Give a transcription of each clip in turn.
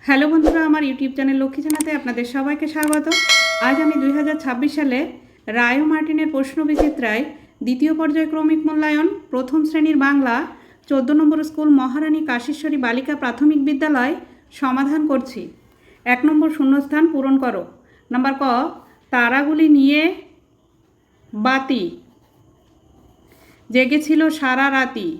Hello বন্ধুরা, আমার YouTube channel Lakshmi জানাতে আপনাদের সবাইকে স্বাগত। আজ আমি 2026 সালে রায় ও মার্টিনের প্রশ্ন বিচিত্রায় দ্বিতীয় পর্যায় ক্রমিক মূল্যায়ন প্রথম শ্রেণীর বাংলা 14 নম্বর স্কুল মহারানী কাশীশ্বরী বালিকা প্রাথমিক বিদ্যালয় সমাধান করছি। 1 নম্বর শূন্যস্থান পূরণ করো। নাম্বার ক, তারাগুলি নিয়ে বাতি জেগেছিল সারা রাতি।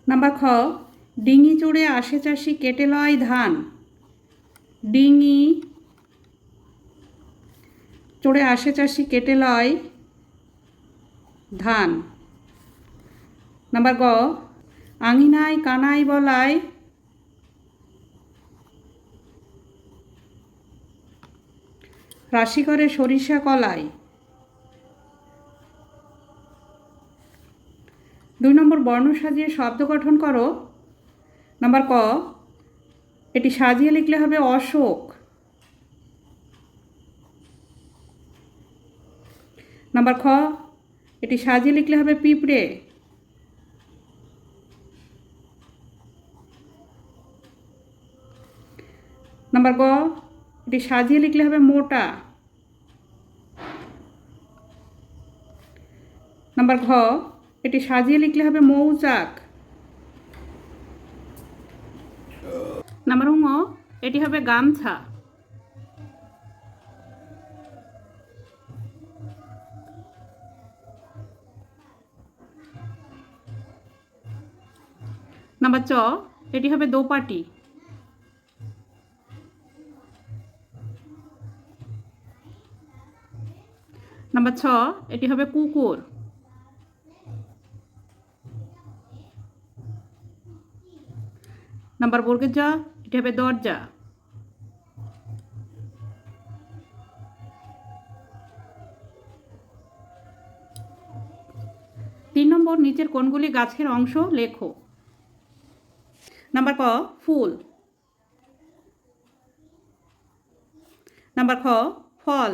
নাম্বার খ, ডিঙি চড়ে আসে চাষি কেটে লয় ধান। ডিঙি চড়ে আসে চাষি কেটে লয় ধান। নাম্বার গ, আঙিনায় কানাই বলায় রাশি করে সরিষা কলাই। 2 নম্বর বর্ণ সাজিয়ে শব্দ গঠন করো। নাম্বার ক, এটি সাজিয়ে লিখলে হবে অশোক। নাম্বার খ, এটি সাজিয়ে লিখলে হবে পিঁপড়ে। নাম্বার গ, এটি সাজিয়ে লিখলে হবে মোটা। নাম্বার ঘ, এটি সাজিয়ে লিখলে হবে মৌচাক। নাম্বার ঙ, এটি হবে গামছা। নাম্বার চ, এটি হবে দোপাটি। নাম্বার ছ, এটি হবে কুকুর। নাম্বার বর্গের জ, এটি হবে দরজা। তিন নম্বর, নিচের কোনগুলি গাছের অংশ লেখো। নাম্বার ক, ফুল। নাম্বার খ, ফল।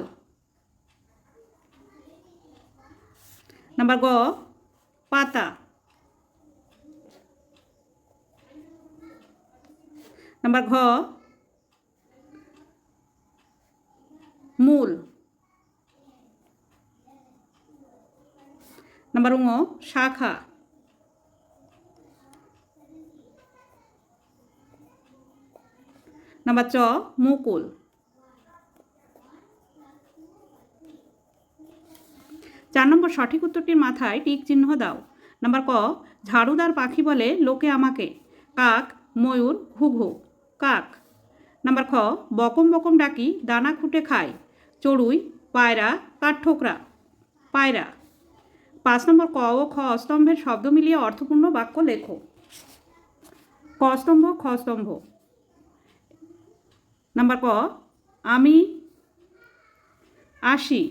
নাম্বার গ, পাতা। নাম্বার ঘ, মূল। নাম্বার ঙ, শাখা। নাম্বার চ, মুকুল। 4 নম্বর সঠিক উত্তরটির মাথায় টিক চিহ্ন দাও। নাম্বার ক, ঝাড়ুদার পাখি বলে লোকে আমাকে। কাক, ময়ূর, ঘুঘু। কাক। নাম্বার খ, বকম বকম ডাকি দানা খুঁটে খায়। চড়ুই, পায়রা, কাঠঠোকরা। পায়রা। 5 নম্বর, ক ও খ স্তম্ভের শব্দ মিলিয়ে অর্থপূর্ণ বাক্য লেখো। ক স্তম্ভ, খ স্তম্ভ। নাম্বার ক, আমি আসি।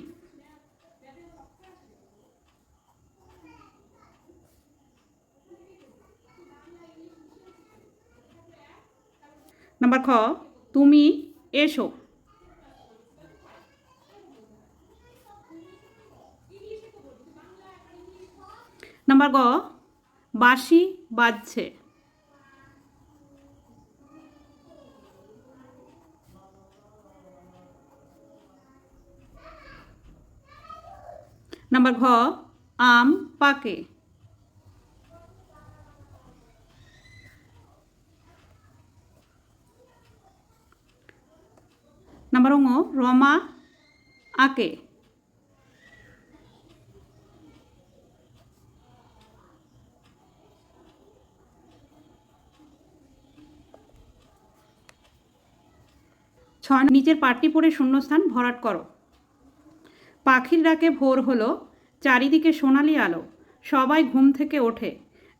নাম্বার খ, তুমি এসো। নাম্বার গ, বাঁশি বাজছে। নাম্বার ঘ, আম পাকে। নাম্বার ঙ, রমা আঁকে। নিচের পাঠটি পড়ে শূন্যস্থান ভরাট করো। পাখির ডাকে ভোর হলো, চারিদিকে সোনালি আলো। সবাই ঘুম থেকে ওঠে,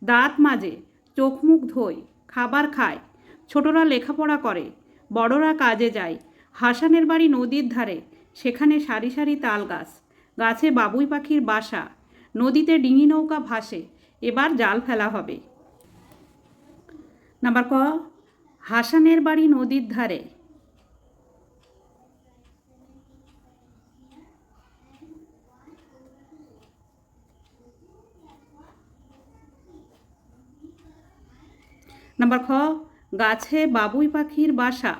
দাঁত মাজে, চোখ মুখ ধোয়, খাবার খায়। ছোটরা লেখাপড়া করে, বড়রা কাজে যায়। হাসানের বাড়ি নদীর ধারে, সেখানে সারি সারি তাল গাছ। গাছে বাবুই পাখির বাসা। নদীতে ডিঙি নৌকা ভাসে, এবার জাল ফেলা হবে। নাম্বার ক, হাসানের বাড়ি নদীর ধারে। নাম্বার খ, গাছে বাবুই পাখির বাসা।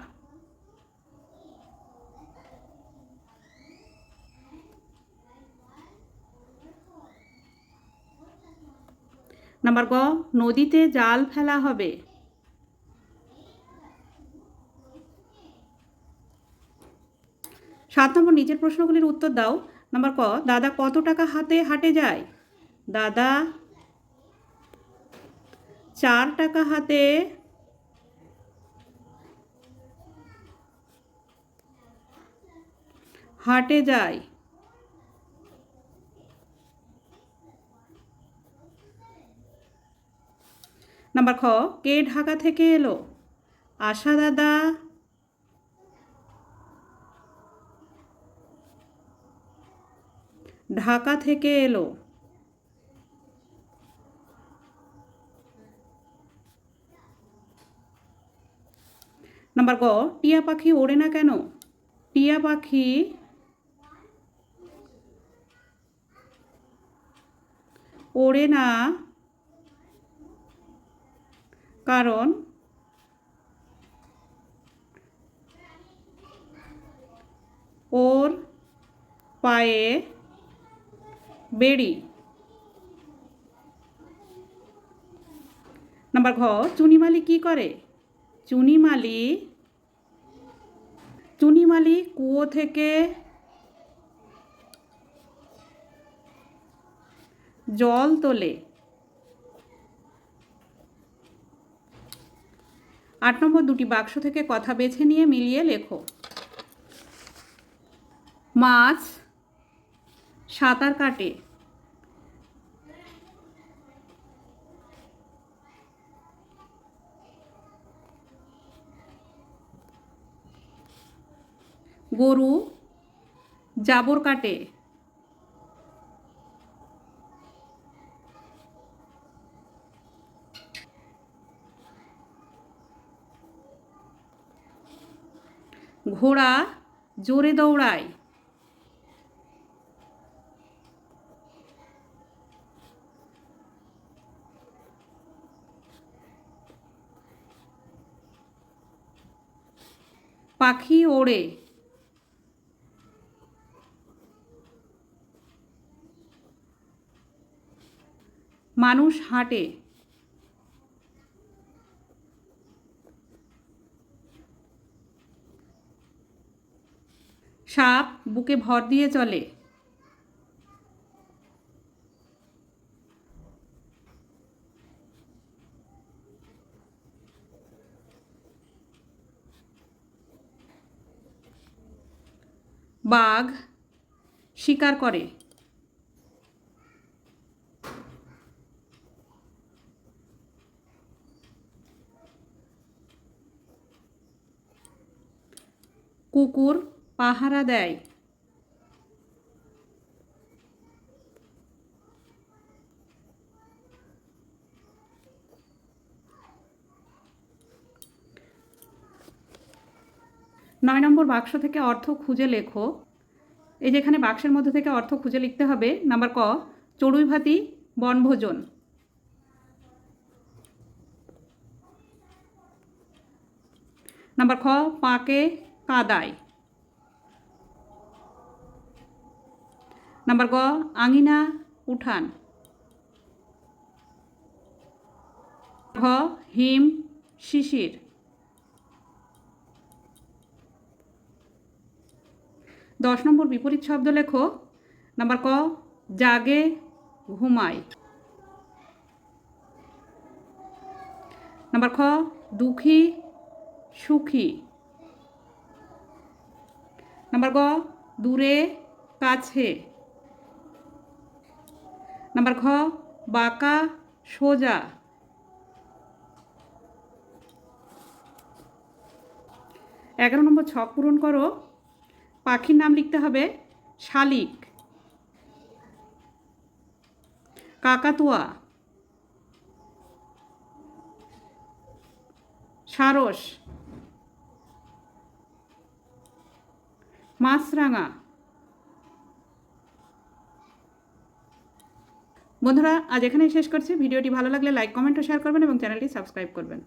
নাম্বার গ, নদীতে জাল ফেলা হবে। 7 নম্বর, নিচের প্রশ্নগুলির উত্তর দাও। নাম্বার ক, দাদা কত টাকা হাতে হাটে যায়? দাদা 4 টাকা হাতে হাটে যায়। নাম্বার খ, কে ঢাকা থেকে এলো? আশা দাদা ঢাকা থেকে এলো। নাম্বার গ, টিয়া পাখি ওড়ে না কেন? টিয়া পাখি ওড়ে না কারণ ওর পায়ে বেড়ি। নাম্বার ঘ, চুনিমালি কি করে? চুনিমালি কুয়ো থেকে জল তোলে। 8 নম্বর, দুটি বাক্স থেকে কথা বেছে নিয়ে মিলিয়ে লেখো। মাছ সাঁতার কাটে। গরু জাবর কাটে। ঘোড়া জোরে দৌড়ায়। পাখি ওড়ে। মানুষ হাঁটে। সাপ বুকে ভর দিয়ে চলে। বাঘ শিকার করে। কুকুর পাহারা দেয়। নয় নম্বর, বাক্স থেকে অর্থ খুঁজে লেখো। এই যেখানে বাক্সের মধ্যে থেকে অর্থ খুঁজে লিখতে হবে। নাম্বার ক, চড়ুই ভাতি বনভোজন। নাম্বার খ, পাকে কাদায়। নাম্বার গ, আঙিনা উঠান। ঘ, হিম শিশির। 10 নম্বর, বিপরীত শব্দ লেখো। নাম্বার ক, জাগে ঘুমায়। নাম্বার খ, দুঃখী সুখী। নাম্বার গ, দূরে কাছে। নাম্বার ঘ, বাঁকা সোজা। 11 নম্বর, ছক পূরণ করো। পাখির নাম লিখতে হবে শালিক, কাকাতুয়া, সারস, মাছরাঙা। বন্ধুরা, আজ এখানেই শেষ করছি। ভিডিওটি ভালো লাগলে লাইক, কমেন্ট ও শেয়ার করবেন এবং চ্যানেলটি সাবস্ক্রাইব করবেন।